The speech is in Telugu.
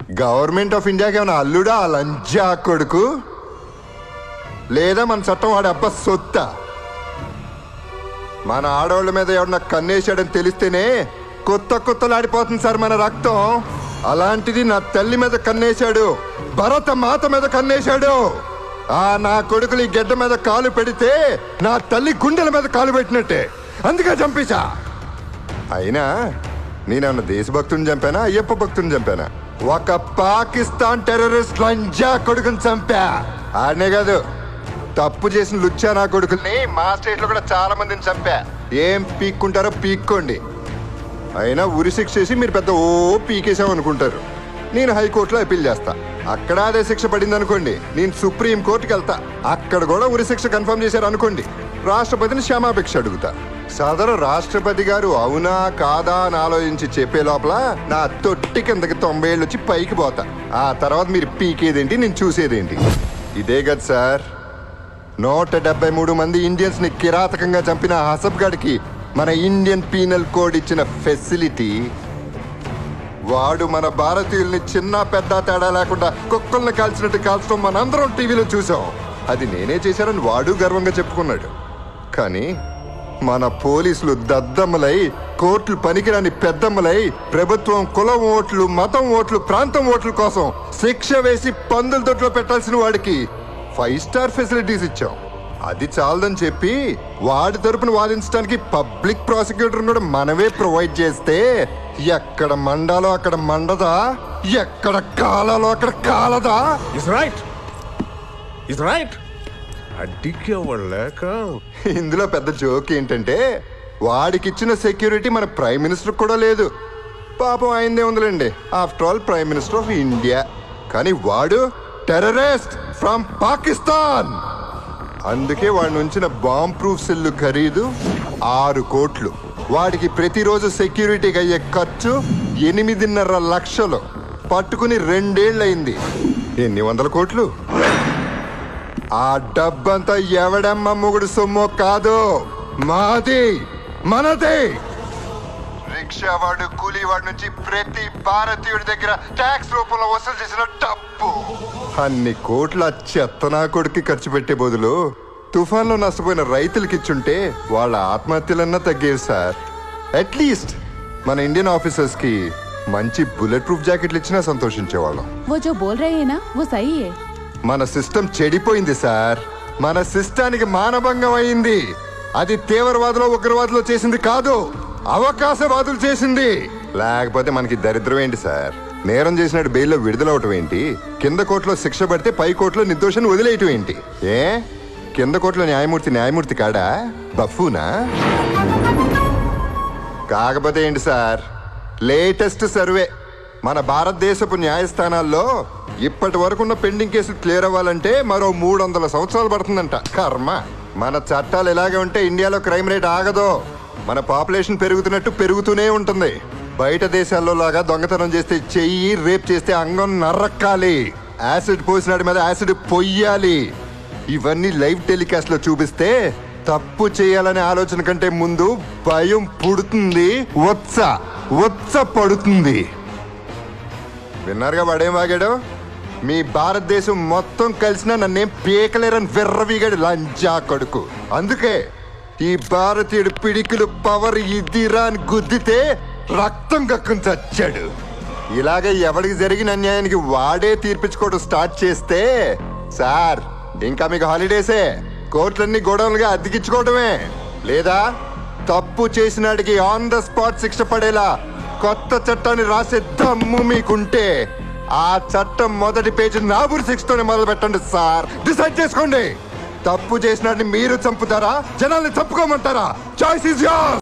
గవర్నమెంట్ ఆఫ్ ఇండియాకి ఏమైనా అల్లుడా ఆ లంజా కొడుకు, లేదా మన చట్టం వాడి అబ్బ సొత్త? మన ఆడవాళ్ళ మీద ఎవరన్నా కన్నేశాడని తెలిస్తేనే కొత్తలాడిపోతుంది సార్ మన రక్తం. అలాంటిది నా తల్లి మీద కన్నేశాడు, భరత మాత మీద కన్నేశాడు. నా కొడుకులు ఈ గడ్డ మీద కాలు పెడితే నా తల్లి గుండెల మీద కాలు పెట్టినట్టే, అందుకే చంపేశా. అయినా నేనేమన్నా దేశభక్తుని చంపానా, అయ్యప్ప భక్తుని చంపానా? ఒక పాకిస్తాన్ టెర్రరిస్ట్ లంజా కొడుకుని చంపా. ఆడనే కాదు, తప్పు చేసిన లుచ్చా నా కొడుకుల్ని మా స్టేట్ లో కూడా చాలా మందిని చంపా. ఏం పీక్కుంటారో పీక్కోండి. అయినా ఉరి శిక్ష చేసి మీరు పెద్ద పీకేసామనుకుంటారు. నేను హైకోర్టులో అప్పీల్ చేస్తా. అక్కడ అదే శిక్ష పడింది అనుకోండి, నేను సుప్రీం కోర్టుకి వెళ్తా. అక్కడ కూడా ఉరి శిక్ష కన్ఫర్మ్ చేశారు అనుకోండి, రాష్ట్రపతిని క్షమాభిక్ష అడుగుతా. సదరు రాష్ట్రపతి గారు అవునా కాదా అని ఆలోచించి చెప్పే లోపల నా తొట్టి కిందకి 90 ఏళ్ళు వచ్చి పైకి పోతా. ఆ తర్వాత మీరు పీకేదేంటి, నేను చూసేదేంటి? ఇదే కదా సార్ 173 మంది ఇండియన్స్ ని కిరాతకంగా చంపిన హసబ్ గడికి మన ఇండియన్ పీనల్ కోడ్ ఇచ్చిన ఫెసిలిటీ. వాడు మన భారతీయుల్ని చిన్న పెద్ద తేడా లేకుండా కుక్కల్ని కాల్చినట్టు కాల్చడం మనందరం టీవీలో చూసాం. అది నేనే చేశానని వాడు గర్వంగా చెప్పుకున్నాడు. కానీ మన పోలీసులు దద్దమ్మలై, కోర్టులు పనికిరాని పెద్దమ్మలై, ప్రభుత్వం కులం ఓట్లు, మతం ఓట్లు, ప్రాంతం ఓట్ల కోసం శిక్ష వేసి పందుల దొడ్లో పెట్టాల్సిన వాడికి 5 స్టార్ ఫెసిలిటీస్ ఇచ్చాం. అది చాలదని చెప్పి వాడి తరపున వాదించడానికి పబ్లిక్ ప్రాసిక్యూటర్ కూడా మనమే ప్రొవైడ్ చేస్తే ఎక్కడ మండాలో అక్కడ మండదా, ఎక్కడ కాలాలో అక్కడ కాలదా? ఇందులో పెద్ద జోక్ ఏంటంటే వాడికిచ్చిన సెక్యూరిటీ మన ప్రైమ్ మినిస్టర్ కూడా లేదు. పాపం అయిందే ఉందిలేండి, after all prime minister of India. కానీ వాడు టెర్రరిస్ట్ ఫ్రమ్ పాకిస్తాన్. అందుకే వాడి నుంచిన బాంబ్ ప్రూఫ్ సెల్లు ఖరీదు 6 కోట్లు. వాడికి ప్రతిరోజు సెక్యూరిటీకి అయ్యే ఖర్చు 8.5 లక్షలు. పట్టుకుని 2 ఏళ్ళయింది. ఎన్ని వందల కోట్లు? ఆ డబ్బంతా ఎవడమ్మ మొగుడు సొమ్మో కాదు, మాది, మనది. రిక్షావాడు, కూలీవాడి నుంచి ప్రతి భారతీయుడి దగ్గర ట్యాక్స్ రూపంలో వసూలు చేసిన డబ్బు. అన్ని కోట్ల చెత్తనా కొడుకు ఖర్చు పెట్టే బదులు తుఫాన్లో నష్టపోయిన రైతులకి ఇచ్చుంటే వాళ్ళ ఆత్మహత్యలన్నా తగ్గేవి సార్. అట్లీస్ట్ మన ఇండియన్ ఆఫీసర్స్ కి మంచి బుల్లెట్ ప్రూఫ్ జాకెట్లు ఇచ్చినా సంతోషించేవాళ్ళం. మన సిస్టమ్ చెడిపోయింది సార్. మన సిస్టానికి మానభంగం అయింది. అది తీవ్రవాదులో ఉగ్రవాదులో చేసింది కాదు, అవకాశవాదులు చేసింది. లేకపోతే మనకి దరిద్రం ఏంటి సార్? నేరం చేసినట్టు బెయిల్లో విడుదలవటం ఏంటి? కింద కోర్టులో శిక్ష పడితే పై కోర్టులో నిర్దోషాన్ని వదిలేయటం ఏంటి? కింద కోర్టులో న్యాయమూర్తి కాడా? బఫూనా? కాకపోతే ఏంటి సార్, లేటెస్ట్ సర్వే మన భారతదేశపు న్యాయస్థానాల్లో ఇప్పటి వరకు ఉన్న పెండింగ్ కేసులు క్లియర్ అవ్వాలంటే మరో 300 సంవత్సరాలు పడుతుందంట. కర్మ. మన చట్టాలు ఎలాగే ఉంటే ఇండియాలో క్రైమ్ రేట్ ఆగదో. మన పాపులేషన్ పెరుగుతున్నట్టు పెరుగుతూనే ఉంటుంది. బయట దేశాల్లో లాగా దొంగతనం చేస్తే చెయ్యి, రేప్ చేస్తే అంగం నరక్కాలి, యాసిడ్ పోసినాడి మీద యాసిడ్ పొయ్యాలి. ఇవన్నీ లైవ్ టెలికాస్ట్ లో చూపిస్తే తప్పు చేయాలనే ఆలోచన కంటే ముందు భయం పుడుతుంది, ఉత్స పడుతుంది. విన్నారుగా వాడేం వాగాడు? మీ భారతదేశం మొత్తం కలిసినా నన్నేం పీకలేరని విర్రవీగాడు లంజా కొడుకు. అందుకే ఈ భారతీయుడు పిడికిలు పవర్ ఇదిరా అని గుద్దితే రక్తం కక్కుని చచ్చాడు. ఇలాగే ఎవరికి జరిగిన అన్యాయానికి వాడే తీర్పించుకోవడం స్టార్ట్ చేస్తే సార్ ఇంకా మీకు హాలిడేసే. కోర్టులన్నీ గోడౌన్లుగా అద్దెకించుకోవడమే. లేదా తప్పు చేసినాడికి ఆన్ ద స్పాట్ శిక్ష పడేలా కొత్త చట్టాన్ని రాసే దమ్ము మీకుంటే ఆ చట్టం మొదటి పేజీ నాబూరు శిక్షతోనే మొదలు పెట్టండి సార్. డిసైడ్ చేసుకోండి. తప్పు చేసినాడిని మీరు చంపుతారా, జనాల్ని చంపుకోమంటారా? Choice is yours.